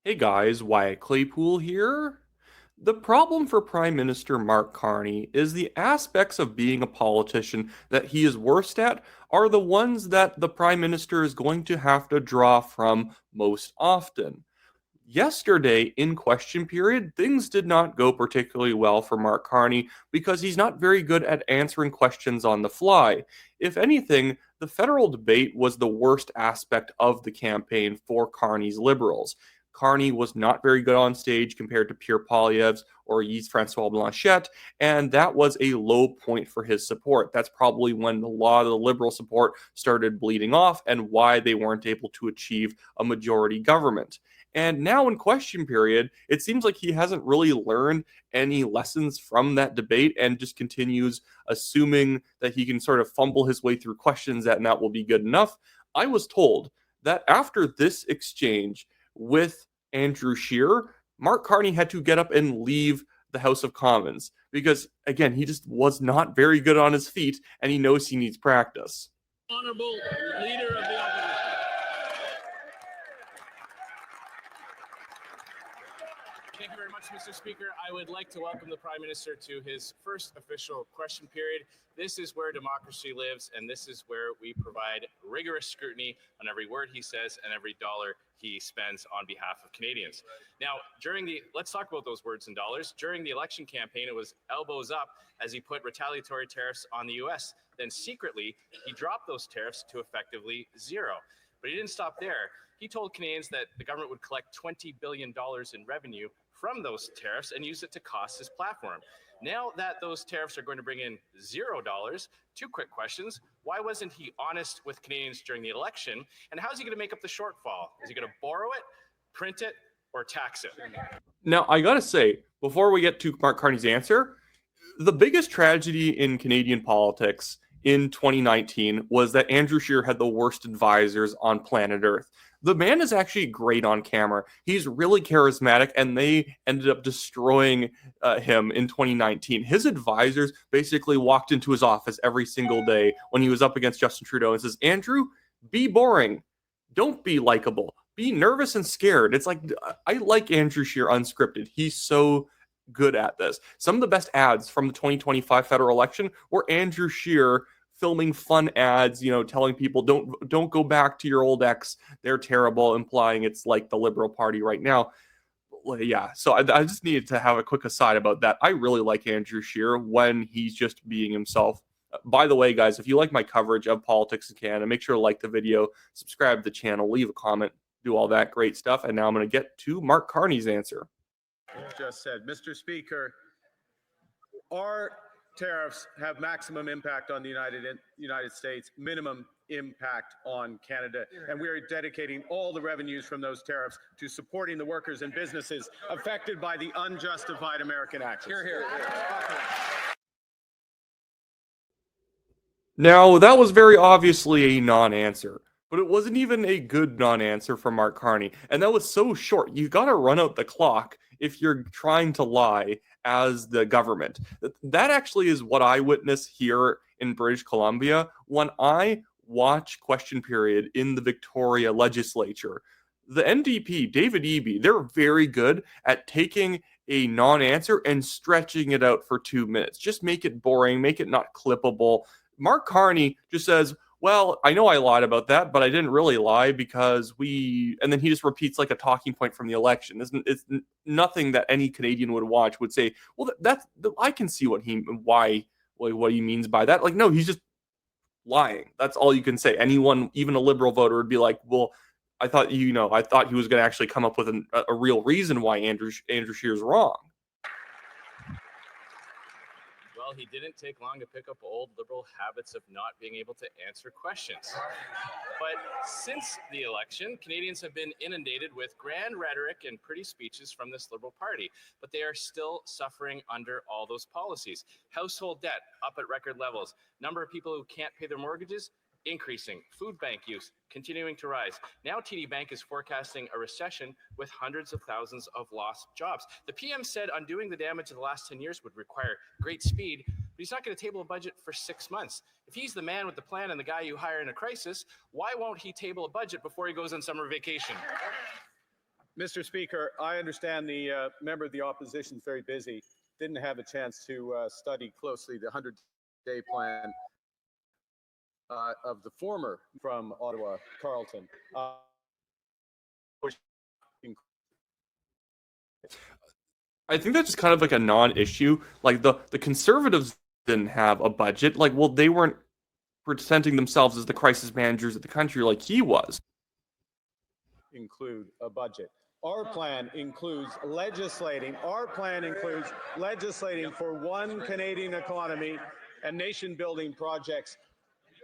Hey guys, Wyatt Claypool here. The problem for Prime Minister Mark Carney is the aspects of being a politician that he is worst at are the ones that the Prime Minister is going to have to draw from most often. Yesterday, in question period, things did not go particularly well for Mark Carney because he's not very good at answering questions on the fly. If anything, the federal debate was the worst aspect of the campaign for Carney's Liberals. Carney was not very good on stage compared to Pierre Poilievre's or Yves Francois Blanchet, and that was a low point for his support. That's probably when a lot of the Liberal support started bleeding off and why they weren't able to achieve a majority government. And now in question period, it seems like he hasn't really learned any lessons from that debate and just continues assuming that he can sort of fumble his way through questions and that will be good enough. I was told that after this exchange with Andrew Scheer, Mark Carney had to get up and leave the House of Commons because, again, he just was not very good on his feet and he knows he needs practice. Honorable Leader of the Opposition. Thank you very much, Mr. Speaker. I would like to welcome the Prime Minister to his first official question period. This is where democracy lives, and this is where we provide rigorous scrutiny on every word he says and every dollar he spends on behalf of Canadians. Now, let's talk about those words and dollars. During the election campaign, it was elbows up as he put retaliatory tariffs on the U.S. Then secretly, he dropped those tariffs to effectively zero. But he didn't stop there. He told Canadians that the government would collect $20 billion in revenue from those tariffs and use it to cost his platform. Now that those tariffs are going to bring in $0, two quick questions. Why wasn't he honest with Canadians during the election? And how's he going to make up the shortfall? Is he going to borrow it, print it, or tax it? Now, I gotta say, before we get to Mark Carney's answer, the biggest tragedy in Canadian politics in 2019 was that Andrew Scheer had the worst advisors on planet Earth. The man is actually great on camera. He's really charismatic, and they ended up destroying him in 2019. His advisors basically walked into his office every single day when he was up against Justin Trudeau and says, Andrew, be boring. Don't be likable. Be nervous and scared. It's like, I like Andrew Scheer unscripted. He's so good at this. Some of the best ads from the 2025 federal election were Andrew Scheer filming fun ads, telling people don't go back to your old ex. They're terrible, implying it's like the Liberal Party right now. Well, yeah, so I just needed to have a quick aside about that. I really like Andrew Scheer when he's just being himself. By the way, guys, if you like my coverage of politics in Canada, make sure to like the video, subscribe to the channel, leave a comment, do all that great stuff. And now I'm going to get to Mark Carney's answer. Just said, Mr. Speaker, our tariffs have maximum impact on the United States, minimum impact on Canada, and we are dedicating all the revenues from those tariffs to supporting the workers and businesses affected by the unjustified American actions. Here. Now, that was very obviously a non-answer, but it wasn't even a good non-answer from Mark Carney, and that was so short. You got to run out the clock if you're trying to lie as the government. That actually is what I witness here in British Columbia when I watch question period in the Victoria legislature. The NDP, David Eby, they're very good at taking a non-answer and stretching it out for 2 minutes. Just make it boring, make it not clippable. Mark Carney just says, well, I know I lied about that, but I didn't really lie because and then he just repeats like a talking point from the election. It's nothing that any Canadian would watch would say, well, I can see what he means by that. Like, no, he's just lying. That's all you can say. Anyone, even a Liberal voter, would be like, well, I thought he was going to actually come up with a real reason why Andrew Scheer's wrong. Well, he didn't take long to pick up old Liberal habits of not being able to answer questions. But since the election, Canadians have been inundated with grand rhetoric and pretty speeches from this Liberal Party, but they are still suffering under all those policies. Household debt up at record levels. Number of people who can't pay their mortgages increasing. Food bank use continuing to rise. Now TD Bank is forecasting a recession with hundreds of thousands of lost jobs. The PM said undoing the damage of the last 10 years would require great speed, but he's not going to table a budget for 6 months. If he's the man with the plan and the guy you hire in a crisis, why won't he table a budget before he goes on summer vacation? Mr. Speaker, I understand the member of the opposition is very busy, didn't have a chance to study closely the 100-day plan of the former from Ottawa, Carleton. I think that's just kind of like a non-issue. Like the conservatives didn't have a budget. Like, well, they weren't presenting themselves as the crisis managers of the country like he was. Include a budget. Our plan includes legislating. Our plan includes legislating for one Canadian economy and nation-building projects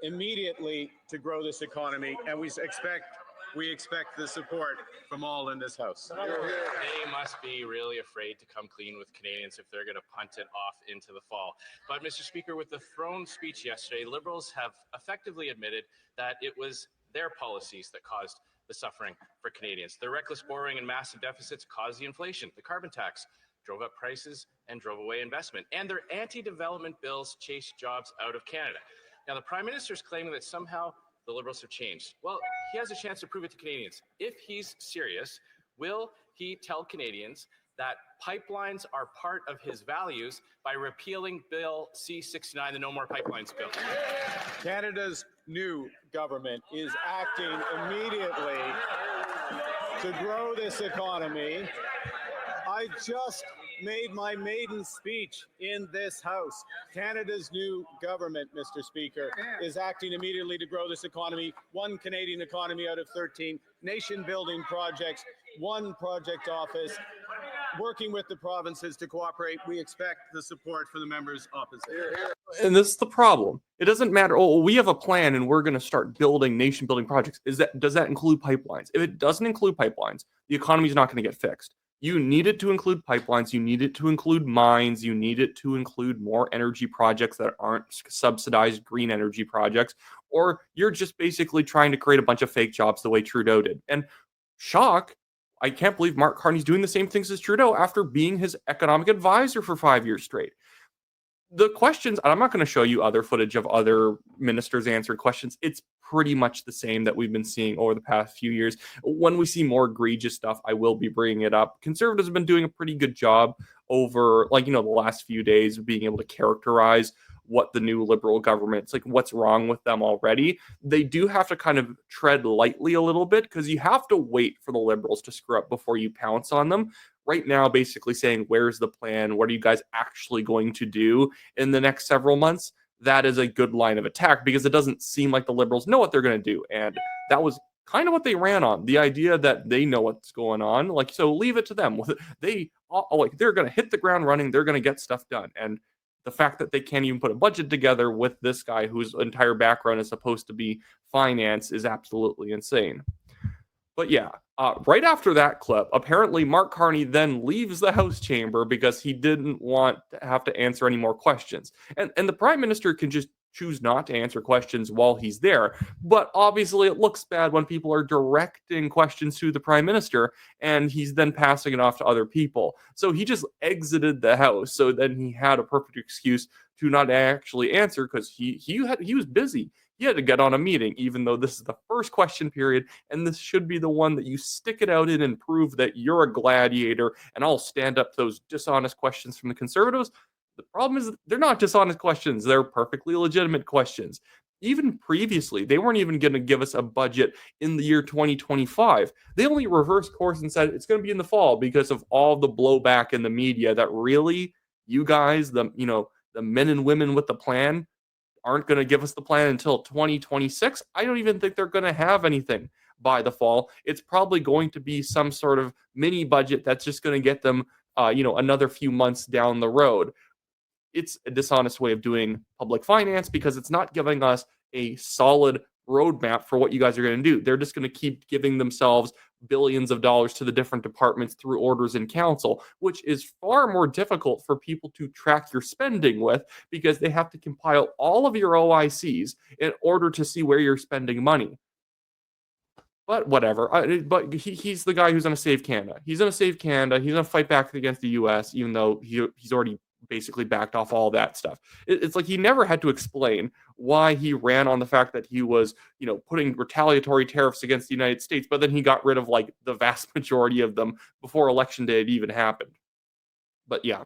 immediately to grow this economy, and we expect the support from all in this House. They must be really afraid to come clean with Canadians if they're going to punt it off into the fall. But, Mr. Speaker, with the throne speech yesterday, Liberals have effectively admitted that it was their policies that caused the suffering for Canadians. Their reckless borrowing and massive deficits caused the inflation. The carbon tax drove up prices and drove away investment. And their anti-development bills chased jobs out of Canada. Now, the Prime Minister is claiming that somehow the Liberals have changed. Well, he has a chance to prove it to Canadians. If he's serious, will he tell Canadians that pipelines are part of his values by repealing Bill C-69, the No More Pipelines bill? Canada's new government is acting immediately to grow this economy. I just made my maiden speech in this House. Canada's new government, Mr. Speaker, is acting immediately to grow this economy. One Canadian economy out of 13, nation-building projects, one project office, working with the provinces to cooperate. We expect the support for the members opposite. And this is the problem. It doesn't matter. Oh, we have a plan and we're going to start building nation-building projects. Does that include pipelines? If it doesn't include pipelines, the economy is not going to get fixed. You need it to include pipelines. You need it to include mines. You need it to include more energy projects that aren't subsidized green energy projects. Or you're just basically trying to create a bunch of fake jobs the way Trudeau did. And shock, I can't believe Mark Carney's doing the same things as Trudeau after being his economic advisor for 5 years straight. The questions, I'm not going to show you other footage of other ministers answering questions. It's pretty much the same that we've been seeing over the past few years. When we see more egregious stuff, I will be bringing it up. Conservatives have been doing a pretty good job over, the last few days of being able to characterize what the new Liberal government's like, what's wrong with them already. They do have to kind of tread lightly a little bit because you have to wait for the Liberals to screw up before you pounce on them. Right now, basically saying, where's the plan? What are you guys actually going to do in the next several months? That is a good line of attack because it doesn't seem like the Liberals know what they're going to do. And that was kind of what they ran on, the idea that they know what's going on. So leave it to them. They're going to hit the ground running. They're going to get stuff done. And the fact that they can't even put a budget together with this guy whose entire background is supposed to be finance is absolutely insane. But yeah, right after that clip, apparently Mark Carney then leaves the House chamber because he didn't want to have to answer any more questions. And the Prime Minister can just choose not to answer questions while he's there. But obviously it looks bad when people are directing questions to the Prime Minister and he's then passing it off to other people. So he just exited the House. So then he had a perfect excuse to not actually answer because he was busy. He had to get on a meeting, even though this is the first question period, and this should be the one that you stick it out in and prove that you're a gladiator, and I'll stand up to those dishonest questions from the Conservatives. The problem is they're not dishonest questions. They're perfectly legitimate questions. Even previously, they weren't even going to give us a budget in the year 2025. They only reversed course and said it's going to be in the fall because of all the blowback in the media that really, you guys, the men and women with the plan, aren't going to give us the plan until 2026. I don't even think they're going to have anything by the fall. It's probably going to be some sort of mini budget that's just going to get them, another few months down the road. It's a dishonest way of doing public finance because it's not giving us a solid roadmap for what you guys are going to do. They're just going to keep giving themselves billions of dollars to the different departments through orders in council, which is far more difficult for people to track your spending with because they have to compile all of your OICs in order to see where you're spending money. But whatever. But he's the guy who's going to save Canada. He's going to save Canada. He's going to fight back against the U.S., even though he's already basically backed off all that stuff. It's like he never had to explain why he ran on the fact that he was, putting retaliatory tariffs against the United States, but then he got rid of like the vast majority of them before election day had even happened. But yeah,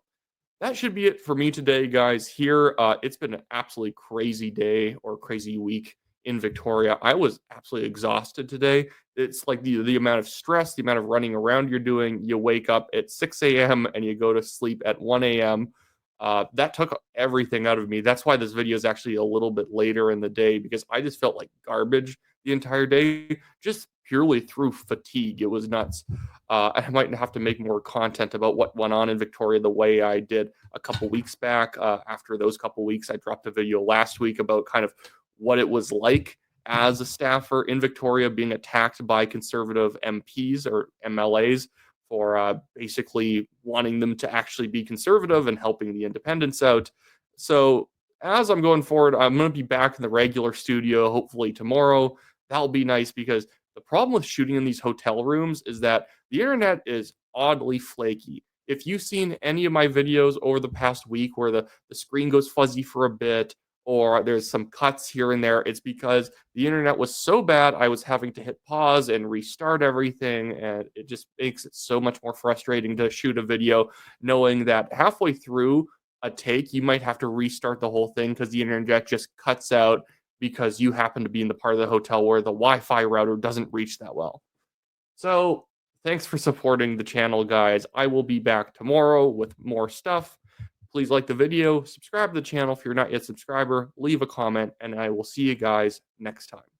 that should be it for me today, guys. Here, it's been an absolutely crazy day or crazy week in Victoria. I was absolutely exhausted today. It's like the amount of stress, the amount of running around you're doing. You wake up at 6 a.m. and you go to sleep at 1 a.m. That took everything out of me. That's why this video is actually a little bit later in the day, because I just felt like garbage the entire day, just purely through fatigue. It was nuts. I might have to make more content about what went on in Victoria the way I did a couple weeks back. After those couple weeks, I dropped a video last week about kind of what it was like as a staffer in Victoria being attacked by conservative MPs or MLAs for basically wanting them to actually be conservative and helping the independents out. So as I'm going forward, I'm going to be back in the regular studio hopefully tomorrow. That'll be nice, because the problem with shooting in these hotel rooms is that the internet is oddly flaky. If you've seen any of my videos over the past week where the screen goes fuzzy for a bit, or there's some cuts here and there, it's because the internet was so bad I was having to hit pause and restart everything, and it just makes it so much more frustrating to shoot a video knowing that halfway through a take you might have to restart the whole thing because the internet just cuts out because you happen to be in the part of the hotel where the Wi-Fi router doesn't reach that well. So thanks for supporting the channel, guys. I will be back tomorrow with more stuff. Please like the video, subscribe to the channel if you're not yet a subscriber, leave a comment, and I will see you guys next time.